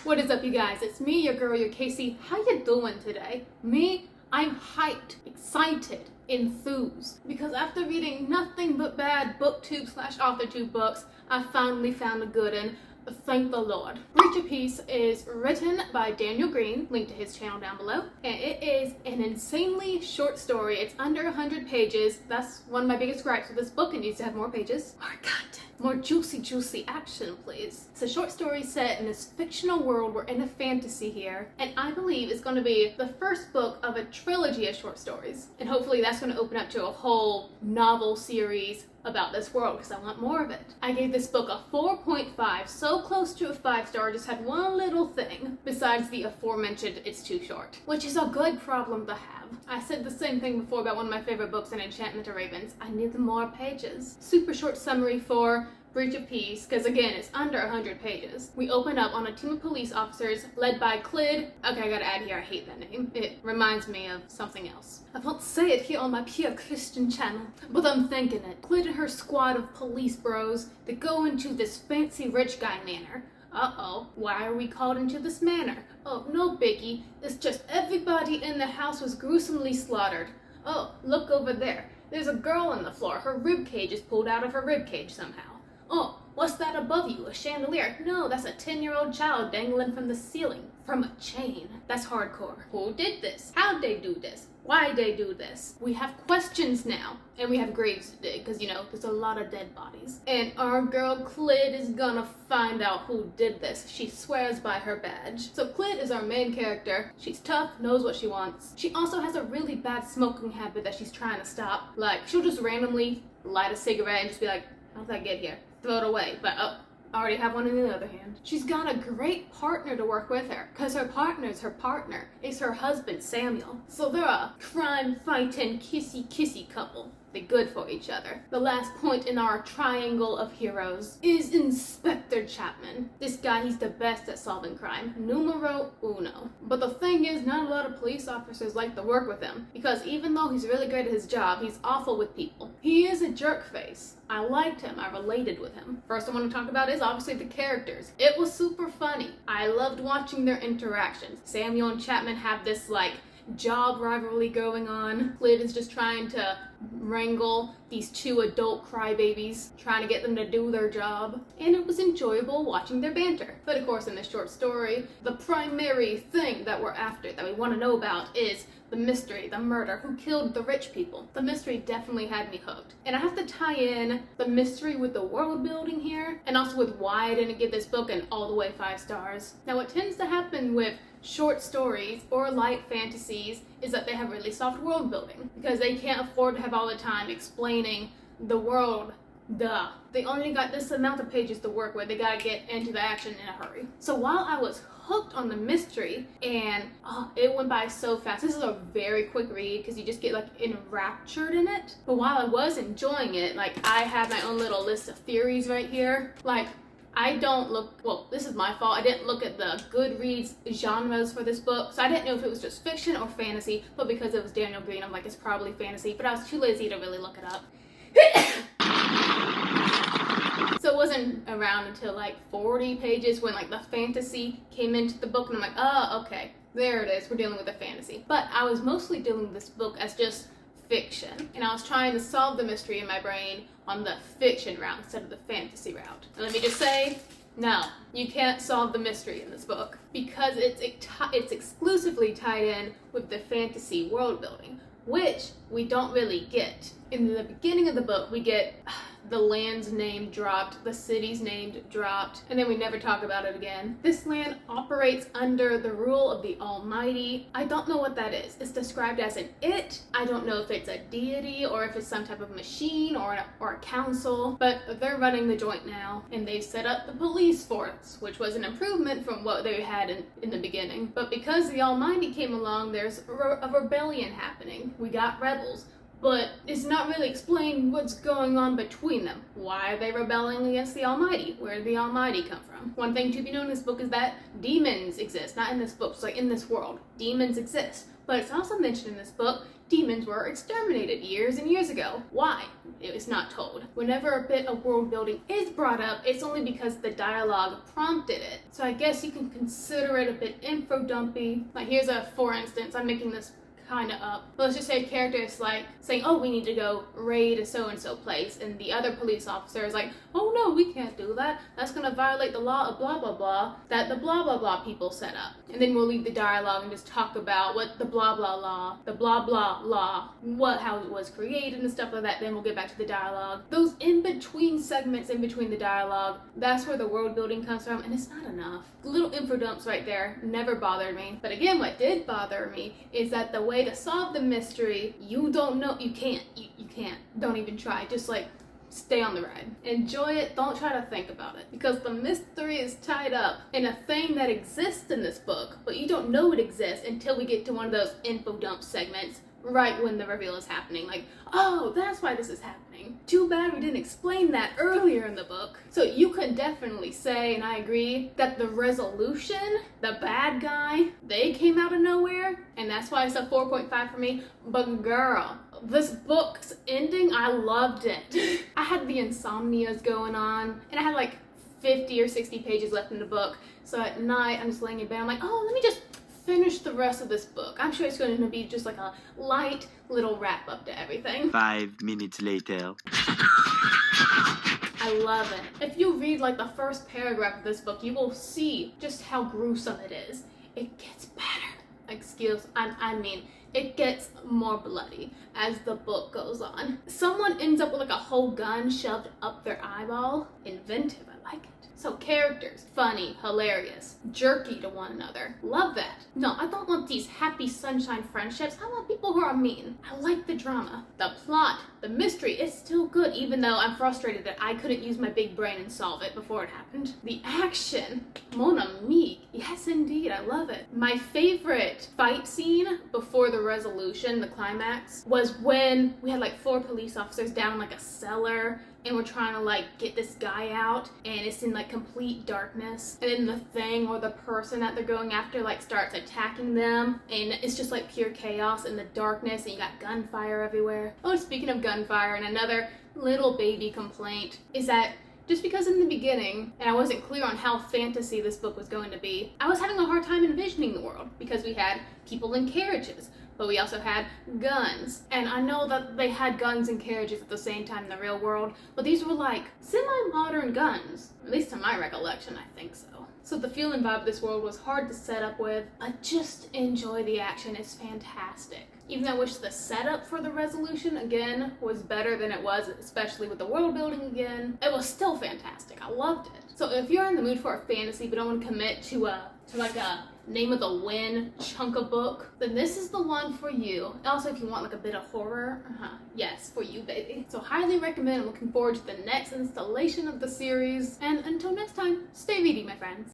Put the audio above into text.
What is up, you guys? It's me, your girl, your Casey. How you doing today? Me? I'm hyped, excited, enthused, because after reading nothing but bad booktube/authortube books, I finally found a good one. Thank the Lord. Breach of Peace is written by Daniel Greene, link to his channel down below, and it is an insanely short story. It's under 100 pages. That's one of my biggest gripes with this book. It needs to have more pages. More content. More juicy action, please. It's a short story set in this fictional world. We're in a fantasy here, and I believe it's going to be the first book of a trilogy of short stories. And hopefully that's going to open up to a whole novel series about this world, because I want more of it. I gave this book a 4.5, so close to a 5-star, just had one little thing, besides the aforementioned it's too short, which is a good problem to have. I said the same thing before about one of my favorite books, An Enchantment of Ravens. I need more pages. Super short summary for Breach of Peace, because again, it's under 100 pages. We open up on a team of police officers led by Clid. Okay, I gotta add here, I hate that name. It reminds me of something else. I won't say it here on my pure Christian channel, but I'm thinking it. Clid and her squad of police bros that go into this fancy rich guy manor. Uh-oh, why are we called into this manor? Oh, no biggie. It's just everybody in the house was gruesomely slaughtered. Oh, look over there. There's a girl on the floor. Her rib cage is pulled out of her rib cage somehow. Oh, what's that above you? A chandelier? No, that's a 10-year-old child dangling from the ceiling. From a chain. That's hardcore. Who did this? How'd they do this? Why'd they do this? We have questions now. And we have graves to dig, because, you know, there's a lot of dead bodies. And our girl Clid is gonna find out who did this. She swears by her badge. So Clid is our main character. She's tough, knows what she wants. She also has a really bad smoking habit that she's trying to stop. Like, she'll just randomly light a cigarette and just be like, how'd that get here? Throw it away. But oh, I already have one in the other hand. She's got a great partner to work with her, because her partner's her partner. It's her husband, Samuel. So they're a crime-fighting, kissy couple. They're good for each other. The last point in our triangle of heroes is Inspector Chapman. This guy, he's the best at solving crime. Numero uno. But the thing is, not a lot of police officers like to work with him, because even though he's really great at his job, he's awful with people. He is a jerk face. I liked him. I related with him. First I want to talk about is obviously the characters. It was super funny. I loved watching their interactions. Samuel and Chapman have this, like, job rivalry going on. Clid is just trying to wrangle these two adult crybabies, trying to get them to do their job. And it was enjoyable watching their banter. But of course, in this short story, the primary thing that we're after, that we want to know about, is the mystery, the murder, who killed the rich people. The mystery definitely had me hooked. And I have to tie in the mystery with the world building here, and also with why I didn't give this book an all the way 5 stars. Now, what tends to happen with short stories or light fantasies is that they have really soft world building, because they can't afford to have all the time explaining the world. Duh. They only got this amount of pages to work with. They gotta get into the action in a hurry. So while I was hooked on the mystery, and it went by so fast. This is a very quick read, because you just get like enraptured in it. But while I was enjoying it, like, I have my own little list of theories right here. Like, I don't look, well, this is my fault. I didn't look at the Goodreads genres for this book, so I didn't know if it was just fiction or fantasy, but because it was Daniel Greene, I'm like, it's probably fantasy, but I was too lazy to really look it up. So it wasn't around until like 40 pages when like the fantasy came into the book, and I'm like, oh, okay, there it is, we're dealing with a fantasy. But I was mostly dealing with this book as just fiction, and I was trying to solve the mystery in my brain on the fiction route instead of the fantasy route. And let me just say, no, you can't solve the mystery in this book, because it's exclusively tied in with the fantasy world building, which we don't really get. In the beginning of the book, we get the land's name dropped, the city's name dropped, and then we never talk about it again. This land operates under the rule of the Almighty. I don't know what that is. It's described as an it. I don't know if it's a deity or if it's some type of machine or a council, but they're running the joint now, and they've set up the police force, which was an improvement from what they had in the beginning. But because the Almighty came along, there's a rebellion happening. We got rebels. but it's not really explained what's going on between them. Why are they rebelling against the Almighty? Where did the Almighty come from? One thing to be known in this book is that demons exist. Not in this book, it's like in this world. Demons exist. But it's also mentioned in this book, demons were exterminated years and years ago. Why? It was not told. Whenever a bit of world building is brought up, it's only because the dialogue prompted it. So I guess you can consider it a bit info dumpy. Like here's a for instance, I'm making this kind of up. Let's just say a character is like saying, oh, we need to go raid a so-and-so place, and the other police officer is like, oh no, we can't do that. That's gonna violate the law of blah blah blah that the blah blah blah people set up. And then we'll leave the dialogue and just talk about what the blah blah law, the blah blah law, how it was created and stuff like that. Then we'll get back to the dialogue. Those in-between segments in between the dialogue, that's where the world building comes from, and it's not enough. Little info dumps right there never bothered me. But again, what did bother me is that the way to solve the mystery, you don't know, you can't, don't even try, just like stay on the ride, enjoy it, don't try to think about it, because the mystery is tied up in a thing that exists in this book, but you don't know it exists until we get to one of those info dump segments right when the reveal is happening. Like, oh, that's why this is happening. Too bad we didn't explain that earlier in the book. So you could definitely say, and I agree, that the resolution, the bad guy, they came out of nowhere, and that's why it's a 4.5 for me. But girl, this book's ending, I loved it. I had the insomnias going on, and I had like 50 or 60 pages left in the book. So at night, I'm just laying in bed, I'm like, oh, let me just finish the rest of this book. I'm sure it's going to be just like a light little wrap up to everything. 5 minutes later. I love it. If you read like the first paragraph of this book, you will see just how gruesome it is. It gets better. I mean, it gets more bloody as the book goes on. Someone ends up with like a whole gun shoved up their eyeball. Inventive, I like it. So characters, funny, hilarious, jerky to one another. Love that. No, I don't want these happy sunshine friendships. I want people who are mean. I like the drama. The plot, the mystery is still good, even though I'm frustrated that I couldn't use my big brain and solve it before it happened. The action, mon ami. Yes, indeed, I love it. My favorite fight scene before the resolution, the climax, was when we had like 4 police officers down in like a cellar, and we're trying to like get this guy out, and it's in like complete darkness, and then the thing or the person that they're going after like starts attacking them, and it's just like pure chaos in the darkness, and you got gunfire everywhere. Oh, speaking of gunfire, and another little baby complaint is that just because in the beginning, and I wasn't clear on how fantasy this book was going to be, I was having a hard time envisioning the world, because we had people in carriages, but we also had guns. And I know that they had guns and carriages at the same time in the real world, but these were like semi-modern guns. At least to my recollection, I think so. So the feel and vibe of this world was hard to set up with, but just enjoy the action. It's fantastic. Even though I wish the setup for the resolution, again, was better than it was, especially with the world building again, it was still fantastic. I loved it. So if you're in the mood for a fantasy but don't want to commit to like a name of the win chunk of book, then this is the one for you. Also, if you want like a bit of horror, yes, for you, baby. So highly recommend. I'm looking forward to the next installation of the series. And until next time, stay reading, my friends.